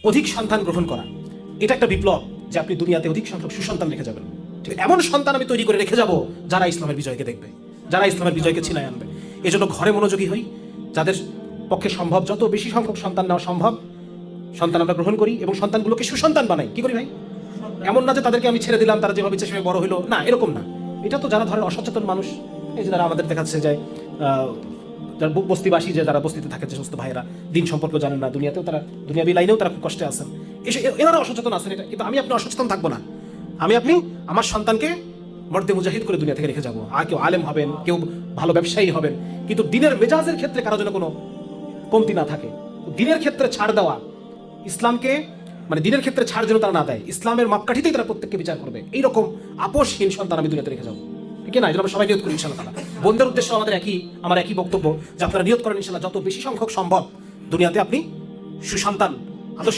অধিক সন্তান গ্রহণ করা, এটা একটা বিপ্লব যে আপনি দুনিয়াতে অধিক সংখ্যক সুসন্তান রেখে যাবেন। ঠিক এমন সন্তান আমি তৈরি করে রেখে যাব যারা ইসলামের বিজয়কে দেখবে, যারা ইসলামের বিজয়কে ছিনায় আনবে। এজন্য ঘরে মনোযোগী হই, যাদের পক্ষে সম্ভব যত বেশি সংখ্যক সন্তান নেওয়া সম্ভব সন্তান আমরা গ্রহণ করি এবং সন্তানগুলোকে সুসন্তান বানাই। কি করি ভাই? এমন না যে তাদেরকে আমি ছেড়ে দিলাম, তারা যেভাবে ইচ্ছে সেভাবে বড় হলো, না, এরকম না। এটা তো যারা ধরেন অসচেতন মানুষ, এই যে যারা আমাদের দেখাচ্ছে যে যারা বস্তিবাসী, যে যারা বস্তিতে থাকে, যে সমস্ত ভাইয়েরা দিন সম্পর্ক জানেন না, দুনিয়াতেও তারা, দুনিয়াবী লাইনেও তারা খুব কষ্টে আছেন, এনারা অসচেতন আছেন। এটা কিন্তু আমি আপনি অসচেতন থাকবো না। আমি আপনি আমার সন্তানকে মর্দে মুজাহিদ করে দুনিয়া থেকে রেখে যাবো। আর কেউ আলেম হবেন, কেউ ভালো ব্যবসায়ী হবেন, কিন্তু দিনের মেজাজের ক্ষেত্রে কারো যেন কোনো কমতি না থাকে। দিনের ক্ষেত্রে ছাড় দেওয়া, ইসলামকে মানে দিনের ক্ষেত্রে ছাড় যেন তারা না দেয়, ইসলামের মাপকাঠিতেই তারা প্রত্যেককে বিচার করবে, এইরকম আপোষহীন সন্তান আমি দুনিয়াতে রেখে যাবো। ঠিক না? এটা আমরা সবাই নিয়ত করি ইনশাআল্লাহ তাআলা। বোনদের উদ্দেশ্যে আমার একই বক্তব্য যে আপনারা নিয়ত করেন ইনশাআল্লাহ যত বেশি সংখ্যক সম্ভব দুনিয়াতে আপনি সুসন্তান